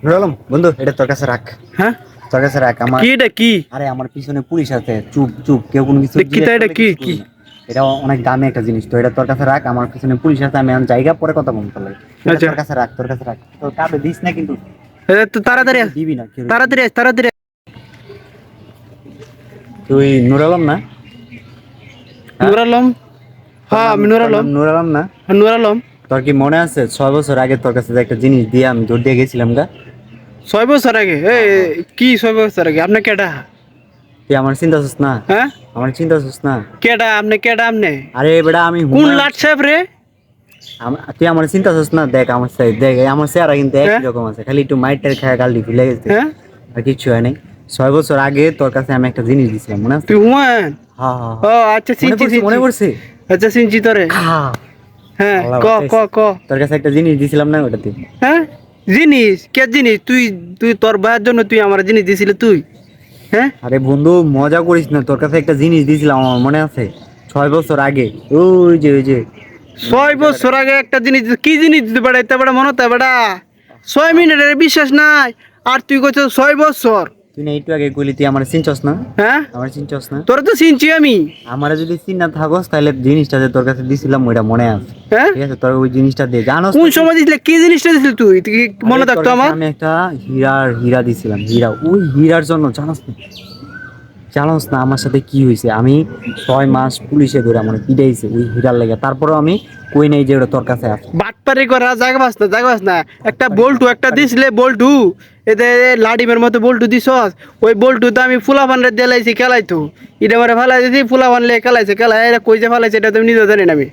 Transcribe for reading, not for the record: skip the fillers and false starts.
নুর আলম বন্ধু, এটা তোর কাছে রাখ। হ্যাঁ, তোর কাছে রাখ। আমার কি এটা কি? আরে আমার পিছনে পুলিশ আছে, চুপ চুপ, কেউ কোনো কিছু কি জিজ্ঞেস তা এটা করলে কি কিছু কি? বলবি না। এটা অনেক দামি একটা জিনিস, তো এটা তোর কাছে রাখ। আমার পিছনে পুলিশ আছে, আমি এখন জায়গা পরে কথা বলতে লাগে। এটা আচ্ছা, তোর কাছে রাখ, তোর কাছে রাখ। তোর কাবে দিস না কিন্তু, এটা তো কাবে তাড়াতাড়ি কিন্তু আস, দিবি না কেউ। তাড়াতাড়ি আস, তাড়াতাড়ি আস। তুই নুর আলম না? হ্যাঁ, নূর আলম। তোর হ্যাঁ, নাম, আমি নূর তোর নাম আলম। নুর আলম না? হ্যাঁ, নূর আলম। তোর কি মনে আছে 6 বছর আগে তোর কাছে যে একটা জিনিস দিয়ে আমি দৌড় দিয়ে গেছিলাম গা? 6 বছর আগে? হ্যাঁ, হ্যাঁ। কি 6 বছর আগে? আপনি কেডা? তুই আমার চিন্তা করছিস না? হ্যাঁ, আমার চিন্তা করছিস না? কেডা আপনি? কেডা আপনি? আরে বেটা, আমি কোন হুমায়ুন। লাট সাহেব রে? তুই আমার চিন্তা করছিস না? দেখ আমার সাইড, দেখ আমার চেহারা কিন্তু একই হ্যাঁ, রকম আছে, খালি একটু মাইটের খায় গালটি ফুলে গেছে, হ্যাঁ, আর কিচ্ছু হয় নাই। 6 বছর আগে তোর কাছে আমি একটা জিনিস দিছিলাম, মনে আছে? তুই হুমায়ুন? হ্যাঁ হ্যাঁ ও হ্যাঁ। আচ্ছা, মনে চিনছি পড়ছে, মনে চিনছি। পড়ছে। আচ্ছা, চিনছি তোরে। আহ, হ্যাঁ, আল্লাহ ক ক বাঁচাইছে। ক। তোর কাছে একটা জিনিস দিছিলাম না ওটাতে? হ্যাঁ, জিনিস কে জিনিস? তুই তুই তোর ভাইয়ের জন্য তুই আমার জিনিস দিছিলি তুই? হ্যাঁ, আরে বন্ধু, মজা করিস না, তোর কাছে একটা জিনিস দিছিলাম, আমার মনে আছে। 6 বছর আগে, ওই যে 6 বছর আগে একটা জিনিস কি জিনিস দিতে পারে? এত বড় মনে হয় বেটা? 6 মিনিটের বিশ্বাস নাই, আর তুই কইছ 6 বছর? তুই না একটু আগে কইলি তুই আমার চিনছস না? হ্যাঁ, আমার চিনছস না? তোরা তো চিনছি আমি। আমারে যদি চিন না থাকস, তাহলে জিনিসটা যে তোর কাছে দিছিলাম ওইটা মনে আছে? হ্যাঁ, ঠিক আছে, তোর ওই জিনিসটা দে, জানোস কোন তো তুই? সময় দিছিলি? কি জিনিসটা দিছিলি তুই? তুই কি আরে মনে তোর থাকতো কাছে আমার? আমি একটা হীরা দিছিলাম, হীরা। ওই হীরার জন্য জানোস না, জানোস না আমার সাথে কি হয়েছে? আমি 6 মাস পুলিশে ধরে আমার পিটাইছে ওই হীরার লেগে, তারপরেও আমি কই নাই যে ওটা তোর কাছে আছে। বাটপারি করা জাগবাস না, জাগবাস না। একটা বাটপারি না, বল্টু একটা বাটপারি না। দিছিলে, বল্টু। এতে লাডিমের মতো বল্টু দিছস। ওই বল্টু তো আমি ফুলাফান রে দিলাইছি খেলাইতো। এটা মারে ফেলাই দিছি, ফুলাফান লে খেলাইছে, খেলাই এরা কই যে ফেলাইছে এটা তুমি নিজে জানি না আমি।